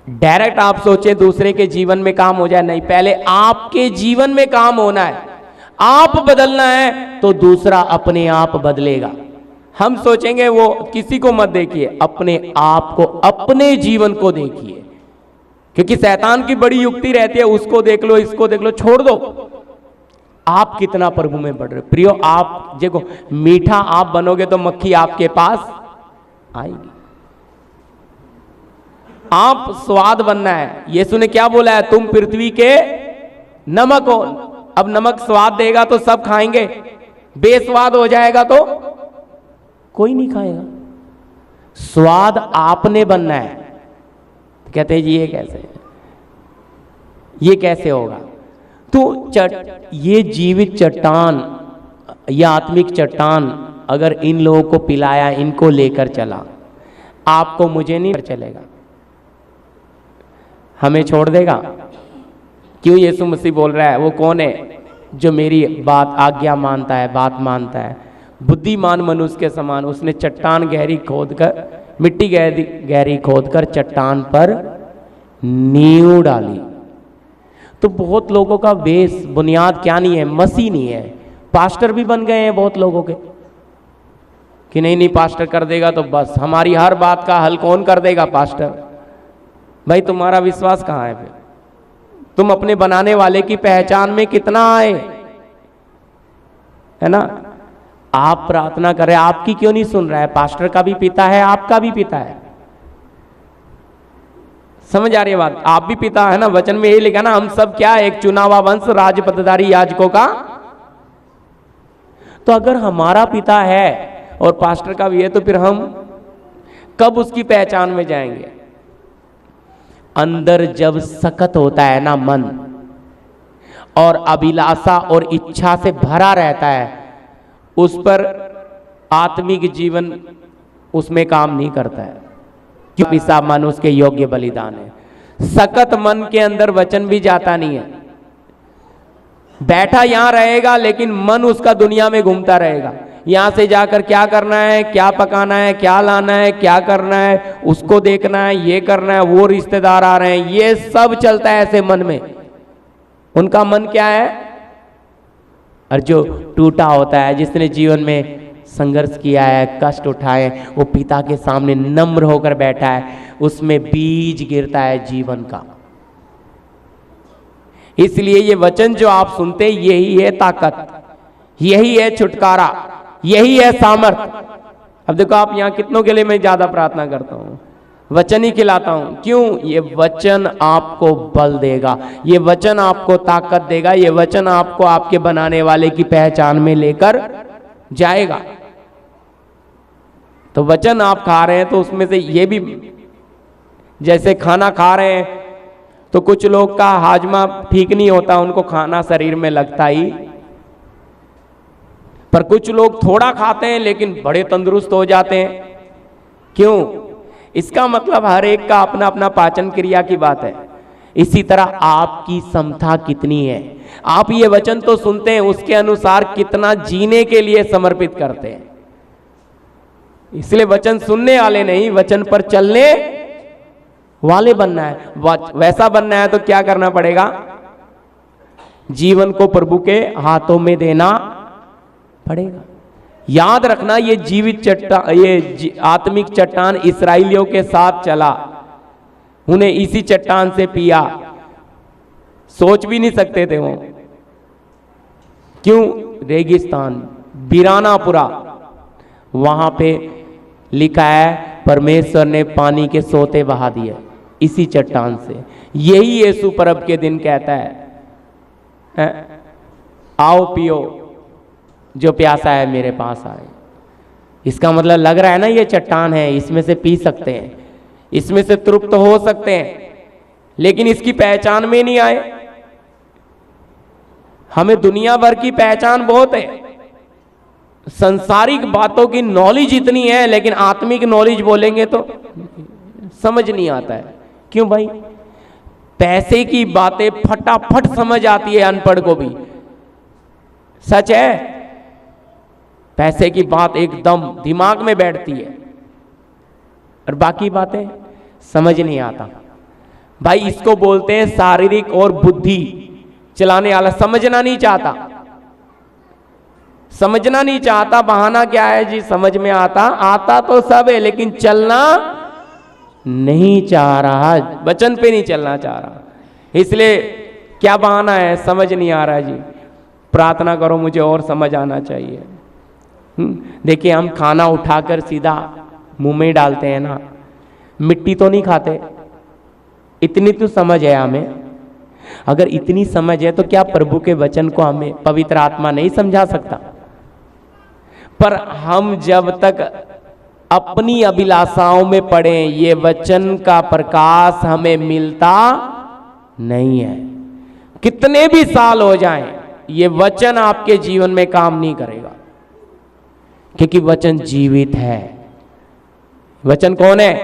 Speaker 1: डायरेक्ट आप सोचें दूसरे के जीवन में काम हो जाए, नहीं, पहले आपके जीवन में काम होना है। आप बदलना है तो दूसरा अपने आप बदलेगा। हम सोचेंगे वो किसी को मत देखिए, अपने आप को, अपने जीवन को देखिए, क्योंकि शैतान की बड़ी युक्ति रहती है, उसको देख लो, इसको देख लो, छोड़ दो। आप कितना प्रभु में बढ़ रहे प्रियो। आप देखो, मीठा आप बनोगे तो मक्खी आपके पास आएगी। आप स्वाद बनना है। यीशु ने क्या बोला है, तुम पृथ्वी के नमक हो। अब नमक स्वाद देगा तो सब खाएंगे, बेस्वाद हो जाएगा तो कोई नहीं खाएगा। स्वाद आपने बनना है। कहते हैं जी ये कैसे, ये कैसे होगा। तो ये जीवित चट्टान, ये आत्मिक चट्टान अगर इन लोगों को पिलाया, इनको लेकर चला, आपको मुझे नहीं चलेगा, हमें छोड़ देगा। क्यों यीशु मसीह बोल रहा है, वो कौन है जो मेरी बात आज्ञा मानता है, बात मानता है। बुद्धिमान मनुष्य के समान उसने चट्टान गहरी खोदकर, मिट्टी गहरी खोदकर चट्टान पर नींव डाली। तो बहुत लोगों का बेस, बुनियाद क्या नहीं है, मसीह नहीं है। पास्टर भी बन गए हैं बहुत लोगों के कि नहीं पास्टर कर देगा तो बस हमारी हर बात का हल कौन कर देगा, पास्टर। भाई तुम्हारा विश्वास कहाँ है फिर? तुम अपने बनाने वाले की पहचान में कितना आए, है ना। आप प्रार्थना कर रहे हैं, आपकी क्यों नहीं सुन रहा है? पास्टर का भी पिता है, आपका भी पिता है। समझ आ रही है बात? आप भी पिता है ना, वचन में यही लिखा ना, हम सब क्या, एक चुनावा वंश, राजपदधारी याजकों का। तो अगर हमारा पिता है और पास्टर का भी है, तो फिर हम कब उसकी पहचान में जाएंगे? अंदर जब सख्त होता है ना मन, और अभिलाषा और इच्छा से भरा रहता है, उस पर आत्मिक जीवन उसमें काम नहीं करता है। क्यों? पिसा मन उसके योग्य बलिदान है। सख्त मन के अंदर वचन भी जाता नहीं है। बैठा यहां रहेगा लेकिन मन उसका दुनिया में घूमता रहेगा। यहां से जाकर क्या करना है, क्या पकाना है, क्या लाना है, क्या करना है, उसको देखना है, ये करना है, वो रिश्तेदार आ रहे हैं, ये सब चलता है ऐसे मन में। उनका मन क्या है? और जो टूटा होता है, जिसने जीवन में संघर्ष किया है, कष्ट उठाए, वो पिता के सामने नम्र होकर बैठा है, उसमें बीज गिरता है जीवन का। इसलिए ये वचन जो आप सुनते, यही है ताकत, यही है छुटकारा, यही है सामर्थ। अब देखो आप यहाँ कितनों के लिए मैं ज्यादा प्रार्थना करता हूँ, वचन ही खिलाता हूं। क्यों? ये वचन आपको बल देगा, ये वचन आपको ताकत देगा, ये वचन आपको आपके बनाने वाले की पहचान में लेकर जाएगा। तो वचन आप खा रहे हैं तो उसमें से ये भी, जैसे खाना खा रहे हैं तो कुछ लोग का हाजमा ठीक नहीं होता, उनको खाना शरीर में लगता ही पर कुछ लोग थोड़ा खाते हैं लेकिन बड़े तंदुरुस्त हो जाते हैं। क्यों? इसका मतलब हर एक का अपना अपना पाचन क्रिया की बात है। इसी तरह आपकी समता कितनी है, आप ये वचन तो सुनते हैं, उसके अनुसार कितना जीने के लिए समर्पित करते हैं। इसलिए वचन सुनने वाले नहीं, वचन पर चलने वाले बनना है। वैसा बनना है तो क्या करना पड़ेगा? जीवन को प्रभु के हाथों में देना पड़ेगा। याद रखना, ये जीवित चट्टान, ये आत्मिक चट्टान इस्राएलियों के साथ चला, उन्हें इसी चट्टान से पिया। सोच भी नहीं सकते थे वो। क्यों? रेगिस्तान, वीरानापुरा, वहां पे लिखा है परमेश्वर ने पानी के सोते बहा दिए इसी चट्टान से। यही यीशु परब के दिन कहता है, आओ पियो, जो प्यासा है मेरे पास आए। इसका मतलब लग रहा है ना, ये चट्टान है, इसमें से पी सकते हैं, इसमें से तृप्त हो सकते हैं, लेकिन इसकी पहचान में नहीं आए। हमें दुनिया भर की पहचान बहुत है, सांसारिक बातों की नॉलेज इतनी है, लेकिन आत्मिक नॉलेज बोलेंगे तो समझ नहीं आता है। क्यों भाई? पैसे की बातें फटाफट समझ आती है अनपढ़ को भी, सच है। पैसे की बात एकदम दिमाग में बैठती है और बाकी बातें समझ नहीं आता। भाई इसको बोलते हैं शारीरिक और बुद्धि चलाने वाला। समझना नहीं चाहता, समझना नहीं चाहता। बहाना क्या है जी? समझ में आता, आता तो सब है, लेकिन चलना नहीं चाह रहा, वचन पे नहीं चलना चाह रहा। इसलिए क्या बहाना है? समझ नहीं आ रहा जी, प्रार्थना करो मुझे और समझ आना चाहिए। देखिए, हम खाना उठाकर सीधा मुंह में डालते हैं ना, मिट्टी तो नहीं खाते। इतनी तो समझ है हमें। अगर इतनी समझ है तो क्या प्रभु के वचन को हमें पवित्र आत्मा नहीं समझा सकता? पर हम जब तक अपनी अभिलाषाओं में पड़े, ये वचन का प्रकाश हमें मिलता नहीं है। कितने भी साल हो जाएं, ये वचन आपके जीवन में काम नहीं करेगा, क्योंकि वचन जीवित है। वचन कौन है?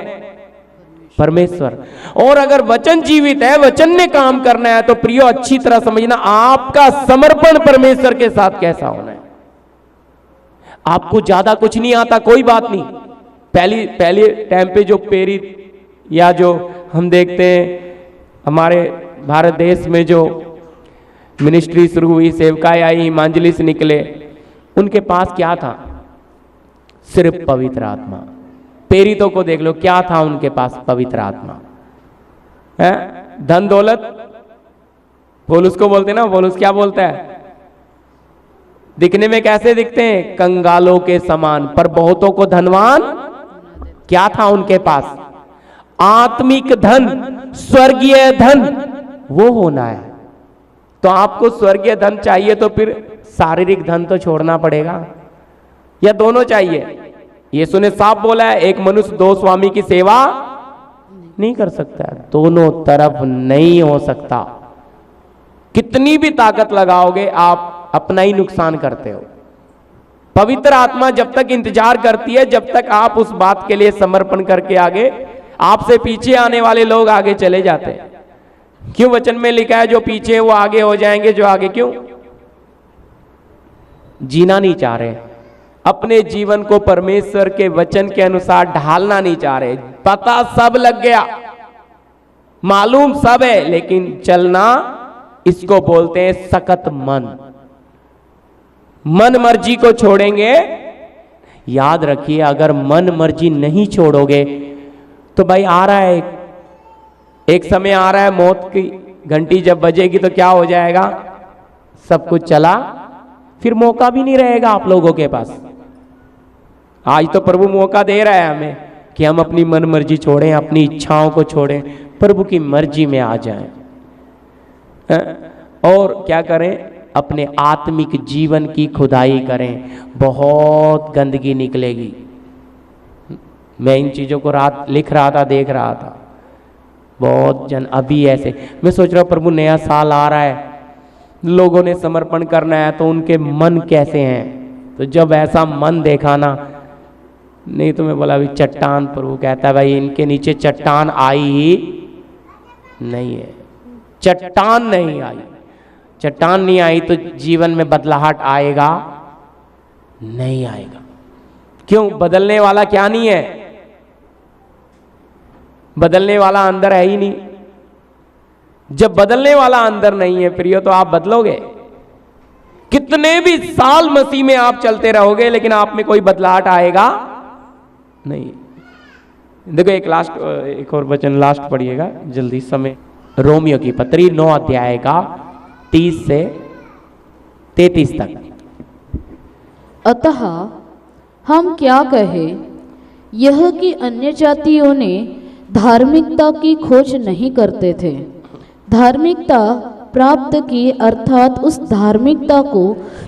Speaker 1: परमेश्वर। और अगर वचन जीवित है, वचन ने काम करना है, तो प्रियो अच्छी तरह समझना, आपका समर्पण परमेश्वर के साथ कैसा होना है। आपको ज्यादा कुछ नहीं आता, कोई बात नहीं। पहले टाइम पे जो प्रेरित या जो हम देखते हैं हमारे भारत देश में जो मिनिस्ट्री शुरू हुई, सेवकाएं आई, हिमांजलिस्ट निकले, उनके पास क्या था? सिर्फ पवित्र आत्मा। प्रेरितों को देख लो, क्या था उनके पास? पवित्र आत्मा है। धन दौलत, पौलुस को बोलते ना, पौलुस क्या बोलता है? दिखने में कैसे दिखते हैं? कंगालों के समान, पर बहुतों को धनवान। क्या था उनके पास? आत्मिक धन, स्वर्गीय धन, वो होना है। तो आपको स्वर्गीय धन चाहिए तो फिर शारीरिक धन तो छोड़ना पड़ेगा, या दोनों चाहिए? यीशु ने साफ बोला है, एक मनुष्य दो स्वामी की सेवा नहीं कर सकता। दोनों तरफ नहीं हो सकता। कितनी भी ताकत लगाओगे, आप अपना ही नुकसान करते हो। पवित्र आत्मा जब तक इंतजार करती है, जब तक आप उस बात के लिए समर्पण करके आगे, आपसे पीछे आने वाले लोग आगे चले जाते हैं। क्यों? वचन में लिखा है, जो पीछे वो आगे हो जाएंगे, जो आगे। क्यों? जीना नहीं चाह रहे, अपने जीवन को परमेश्वर के वचन के अनुसार ढालना नहीं चाह रहे। पता सब लग गया, मालूम सब है, लेकिन चलना, इसको बोलते हैं सख्त मन। मन मर्जी को छोड़ेंगे। याद रखिए, अगर मन मर्जी नहीं छोड़ोगे तो भाई आ रहा है एक समय, आ रहा है मौत की घंटी जब बजेगी तो क्या हो जाएगा? सब कुछ चला, फिर मौका भी नहीं रहेगा आप लोगों के पास। आज तो प्रभु मौका दे रहा है हमें कि हम अपनी मन मर्जी छोड़ें, अपनी इच्छाओं को छोड़ें, प्रभु की मर्जी में आ जाएं। और क्या करें? अपने आत्मिक जीवन की खुदाई करें। बहुत गंदगी निकलेगी। मैं इन चीज़ों को रात लिख रहा था, देख रहा था, बहुत जन अभी ऐसे। मैं सोच रहा हूँ प्रभु नया साल आ रहा है, लोगों ने समर्पण करना है, तो उनके मन कैसे हैं? तो जब ऐसा मन देखा ना, नहीं तो मैं बोला अभी चट्टान, प्रभु कहता है भाई इनके नीचे चट्टान आई ही नहीं है, चट्टान नहीं आई। चट्टान नहीं आई तो जीवन में बदलाहट आएगा नहीं आएगा। क्यों? बदलने वाला क्या नहीं है? बदलने वाला अंदर है ही नहीं। जब बदलने वाला अंदर नहीं है प्रियो, तो आप बदलोगे? कितने भी साल मसीह में आप चलते रहोगे, लेकिन आप में कोई बदलाहट आएगा नहीं। देखो एक और वचन लास्ट पढ़िएगा जल्दी समय। रोमियो की पत्री 9 अध्याय का 30 से 33 तक।
Speaker 2: अतः हम क्या कहें, यह कि अन्य जातियों ने धार्मिकता की खोज नहीं करते थे, धार्मिकता प्राप्त की, अर्थात उस धार्मिकता को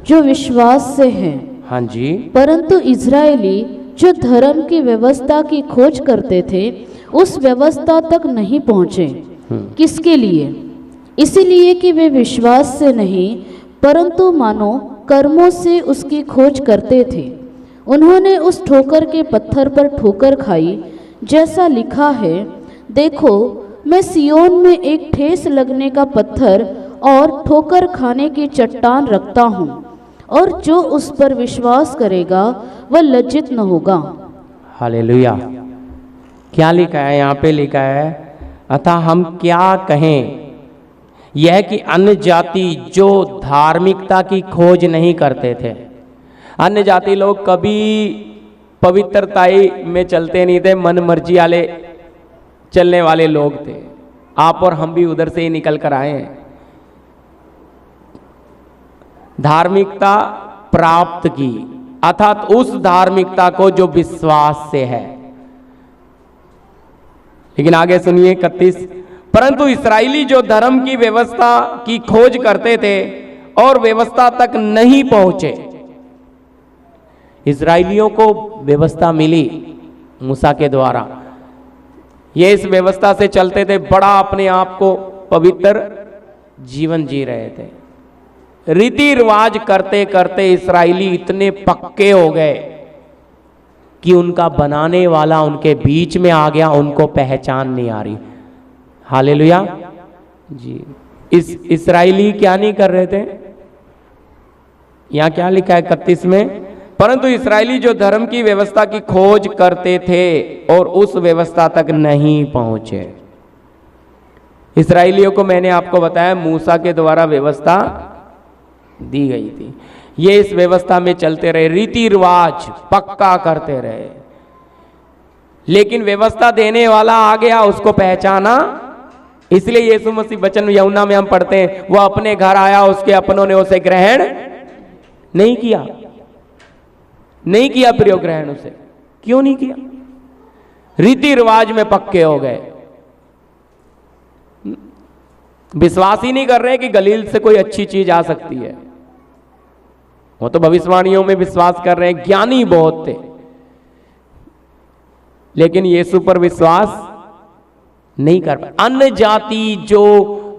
Speaker 2: जो विश्वास से है।
Speaker 1: हाँ जी।
Speaker 2: परंतु इजरायली जो धर्म की व्यवस्था की खोज करते थे, उस व्यवस्था तक नहीं पहुँचे। किसके लिए? इसीलिए कि वे विश्वास से नहीं परंतु मानो कर्मों से उसकी खोज करते थे। उन्होंने उस ठोकर के पत्थर पर ठोकर खाई, जैसा लिखा है, देखो मैं सियोन में एक ठेस लगने का पत्थर और ठोकर खाने की चट्टान रखता हूँ, और जो उस पर विश्वास करेगा वह लज्जित न होगा।
Speaker 1: हालेलुया। क्या लिखा है यहाँ पे? लिखा है अतः हम क्या कहें, यह कि अन्य जाति जो धार्मिकता की खोज नहीं करते थे। अन्य जाति लोग कभी पवित्रताई में चलते नहीं थे, मन मर्जी वाले चलने वाले लोग थे। आप और हम भी उधर से ही निकल कर आए हैं। धार्मिकता प्राप्त की, अर्थात उस धार्मिकता को जो विश्वास से है। लेकिन आगे सुनिए 31, परंतु इस्राएली जो धर्म की व्यवस्था की खोज करते थे और व्यवस्था तक नहीं पहुंचे। इस्राएलियों को व्यवस्था मिली मूसा के द्वारा, ये इस व्यवस्था से चलते थे, बड़ा अपने आप को पवित्र जीवन जी रहे थे। रीति रिवाज करते करते इस्राएली इतने पक्के हो गए कि उनका बनाने वाला उनके बीच में आ गया, उनको पहचान नहीं आ रही। हालेलुया जी। इस इस्राएली क्या नहीं कर रहे थे? यहां क्या लिखा है 31 में? परंतु इस्राएली जो धर्म की व्यवस्था की खोज करते थे और उस व्यवस्था तक नहीं पहुंचे। इस्राएलियों को मैंने आपको बताया मूसा के द्वारा व्यवस्था दी गई थी। ये इस व्यवस्था में चलते रहे, रीति रिवाज पक्का करते रहे, लेकिन व्यवस्था देने वाला आ गया, उसको पहचाना। इसलिए यीशु मसीह वचन यूहन्ना में हम पढ़ते हैं, वह अपने घर आया, उसके अपनों ने उसे ग्रहण नहीं किया। नहीं किया प्रियो ग्रहण उसे। क्यों नहीं किया? रीति रिवाज में पक्के हो गए। विश्वास ही नहीं कर रहे कि गलील से कोई अच्छी चीज आ सकती है। वो तो भविष्यवाणियों में विश्वास कर रहे हैं, ज्ञानी बहुत थे, लेकिन यीशु पर विश्वास नहीं कर पाए। अन्य जाति जो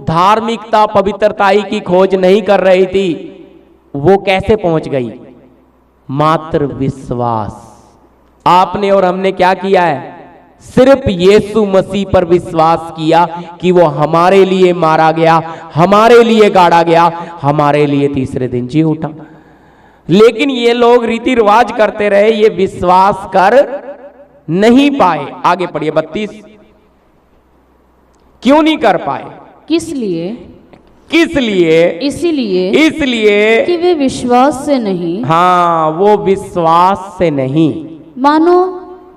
Speaker 1: धार्मिकता पवित्रताई की खोज नहीं कर रही थी, वो कैसे पहुंच गई? मात्र विश्वास। आपने और हमने क्या किया है? सिर्फ यीशु मसीह पर विश्वास किया कि वो हमारे लिए मारा गया, हमारे लिए गाड़ा गया, हमारे लिए तीसरे दिन जी उठा। लेकिन ये लोग रीति रिवाज करते रहे, ये विश्वास कर नहीं पाए। आगे पढ़िए 32। क्यों नहीं कर पाए?
Speaker 2: किस लिए?
Speaker 1: किस लिए? इसलिए
Speaker 2: कि वे विश्वास से नहीं,
Speaker 1: हाँ, वो विश्वास से नहीं,
Speaker 2: मानो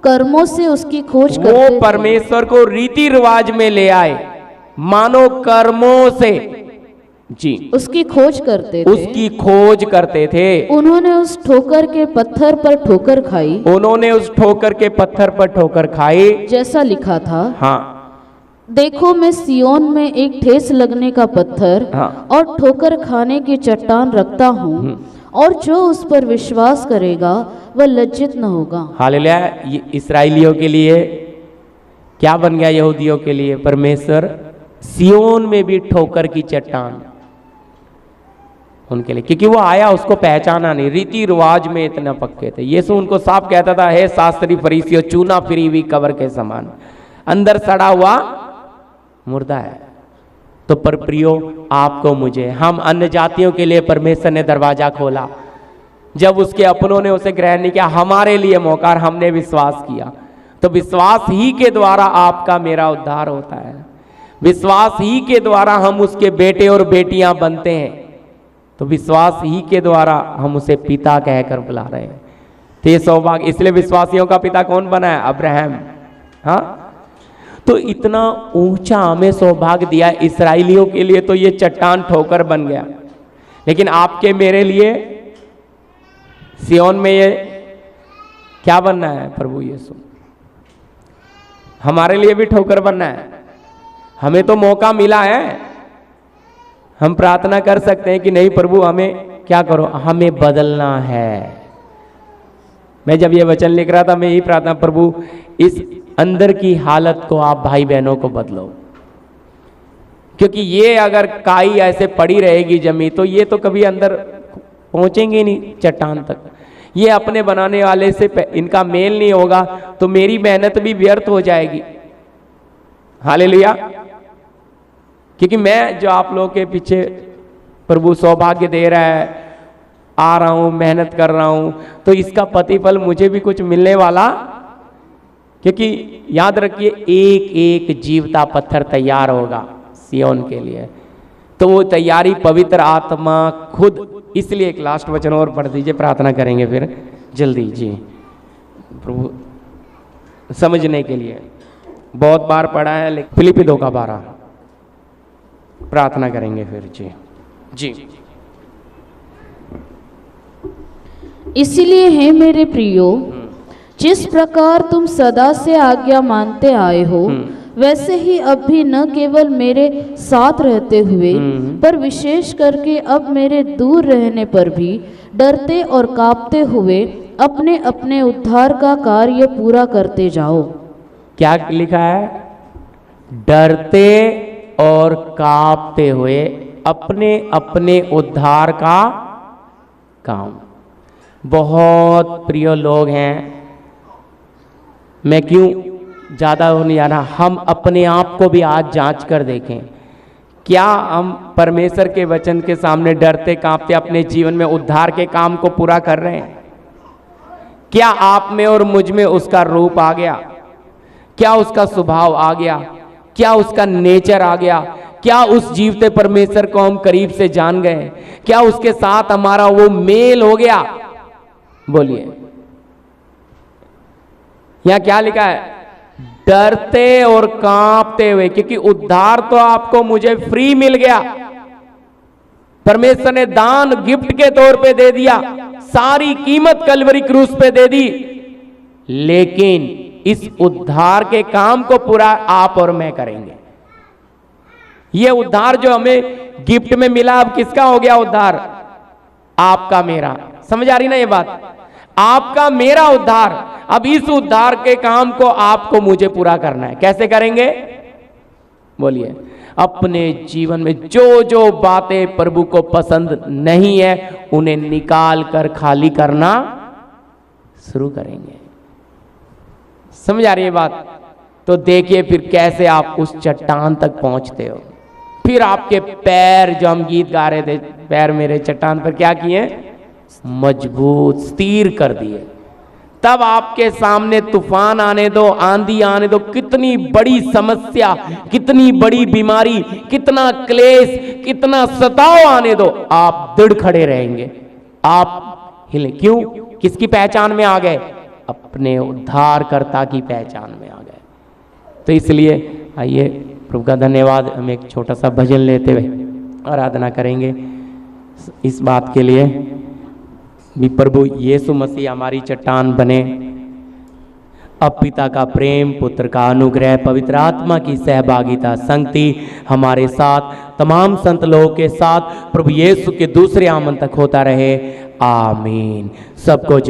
Speaker 2: कर्मों से उसकी खोज करते
Speaker 1: वो
Speaker 2: थे।
Speaker 1: परमेश्वर को रीति रिवाज में ले आए, मानो कर्मों से जी
Speaker 2: उसकी खोज करते थे।
Speaker 1: उसकी खोज करते थे।
Speaker 2: उन्होंने उस ठोकर के पत्थर पर ठोकर खाई,
Speaker 1: उन्होंने उस ठोकर के पत्थर पर ठोकर खाई,
Speaker 2: जैसा लिखा था,
Speaker 1: हाँ,
Speaker 2: देखो मैं सियोन में एक ठेस लगने का पत्थर
Speaker 1: हाँ,
Speaker 2: और ठोकर खाने की चट्टान रखता हूँ, और जो उस पर विश्वास करेगा वह लज्जित न होगा।
Speaker 1: हालेलुया। ये इस्राएलियों के लिए क्या बन गया? यहूदियों के लिए परमेश्वर सियोन में भी ठोकर की चट्टान। उनके लिए, क्योंकि वो आया उसको पहचाना नहीं, रीति रिवाज में इतना पक्के थे। यीशु उनको साफ कहता था, हे शास्त्री फरीसियों, चूना फिरी हुई कब्र के समान, अंदर सड़ा हुआ मुर्दा है। तो पर प्रियो, आपको मुझे, हम अन्य जातियों के लिए परमेश्वर ने दरवाजा खोला। जब उसके अपनों ने उसे ग्रहण नहीं किया, हमारे लिए मौका, हमने विश्वास किया। तो विश्वास ही के द्वारा आपका मेरा उद्धार होता है, विश्वास ही के द्वारा हम उसके बेटे और बेटियां बनते हैं। तो विश्वास ही के द्वारा हम उसे पिता कहकर बुला रहे हैं। तो ये सौभाग्य, इसलिए विश्वासियों का पिता कौन बना है? अब्राहम। हाँ, तो इतना ऊंचा हमें सौभाग्य दिया इसराइलियों के लिए, तो ये चट्टान ठोकर बन गया। लेकिन आपके मेरे लिए सियोन में ये क्या बनना है? प्रभु यीशु। हमारे लिए भी ठोकर बनना है। हमें तो मौका मिला है, हम प्रार्थना कर सकते हैं कि नहीं प्रभु हमें क्या करो, हमें बदलना है। मैं जब ये वचन लिख रहा था, मैं यही प्रार्थना, प्रभु इस अंदर की हालत को आप भाई बहनों को बदलो, क्योंकि ये अगर काई ऐसे पड़ी रहेगी जमी, तो ये तो कभी अंदर पहुंचेंगे नहीं चट्टान तक। ये अपने बनाने वाले से इनका मेल नहीं होगा, तो मेरी मेहनत भी व्यर्थ हो जाएगी। हालेलुया। क्योंकि मैं जो आप लोगों के पीछे प्रभु सौभाग्य दे रहा है, आ रहा हूं, मेहनत कर रहा हूं, तो इसका प्रतिफल मुझे भी कुछ मिलने वाला। क्योंकि याद रखिए, एक एक जीवता पत्थर तैयार होगा सियोन के लिए। तो वो तैयारी पवित्र आत्मा खुद। इसलिए एक लास्ट वचन और पढ़ दीजिए, प्रार्थना करेंगे फिर जल्दी जी। प्रभु समझने के लिए बहुत बार पढ़ा है, लेकिन फिलिप्पी 2:12 प्रार्थना करेंगे फिर जी जी।
Speaker 2: इसीलिए हे मेरे प्रियो, जिस प्रकार तुम सदा से आज्ञा मानते आए हो, वैसे ही अब भी न केवल मेरे साथ रहते हुए, पर विशेष करके अब मेरे दूर रहने पर भी डरते और कांपते हुए अपने अपने उद्धार का कार्य पूरा करते जाओ।
Speaker 1: क्या लिखा है? डरते और कांपते हुए अपने अपने उद्धार का काम। बहुत प्रिय लोग हैं, मैं क्यों ज़्यादा नहीं जाना, हम अपने आप को भी आज जांच कर देखें। क्या हम परमेश्वर के वचन के सामने डरते कांपते अपने जीवन में उद्धार के काम को पूरा कर रहे हैं? क्या आप में और मुझ में उसका रूप आ गया? क्या उसका स्वभाव आ गया? क्या उसका नेचर आ गया? क्या उस जीवते परमेश्वर को हम करीब से जान गए? क्या उसके साथ हमारा वो मेल हो गया? बोलिए। यहां क्या लिखा है? डरते और कांपते हुए, क्योंकि उद्धार तो आपको मुझे फ्री मिल गया। परमेश्वर ने दान गिफ्ट के तौर पे दे दिया, सारी कीमत कलवरी क्रूस पे दे दी। लेकिन इस उद्धार के काम को पूरा आप और मैं करेंगे। ये उद्धार जो हमें गिफ्ट में मिला, अब किसका हो गया उद्धार? आपका मेरा। समझ आ रही ना ये बात? आपका मेरा उद्धार। अब इस उद्धार के काम को आपको मुझे पूरा करना है। कैसे करेंगे? बोलिए। अपने जीवन में जो जो बातें प्रभु को पसंद नहीं है, उन्हें निकाल कर खाली करना शुरू करेंगे। समझ आ रही है बात? तो देखिए फिर कैसे आप उस चट्टान तक पहुंचते हो। फिर आपके पैर, जो हम गीत गा रहे थे, पैर मेरे चट्टान पर क्या किए? मजबूत, स्थिर कर दिए। तब आपके सामने तूफान आने दो, आंधी आने दो, कितनी बड़ी समस्या, कितनी बड़ी बीमारी, कितना क्लेश, कितना सताव आने दो, आप दृढ़ खड़े रहेंगे। आप हिले क्यों? किसकी पहचान में आ गए? अपने उद्धारकर्ता की पहचान में आ गए। तो इसलिए आइए प्रभु का धन्यवाद। हम एक छोटा सा भजन लेते हुए आराधना करेंगे। इस बात के लिए भी प्रभु यीशु मसीह हमारी चट्टान बने। अब पिता का प्रेम, पुत्र का अनुग्रह, पवित्र आत्मा की सहभागिता, संगति हमारे साथ, तमाम संत लोगों के साथ प्रभु यीशु के दूसरे आगमन तक होता रहे। आमीन। सबको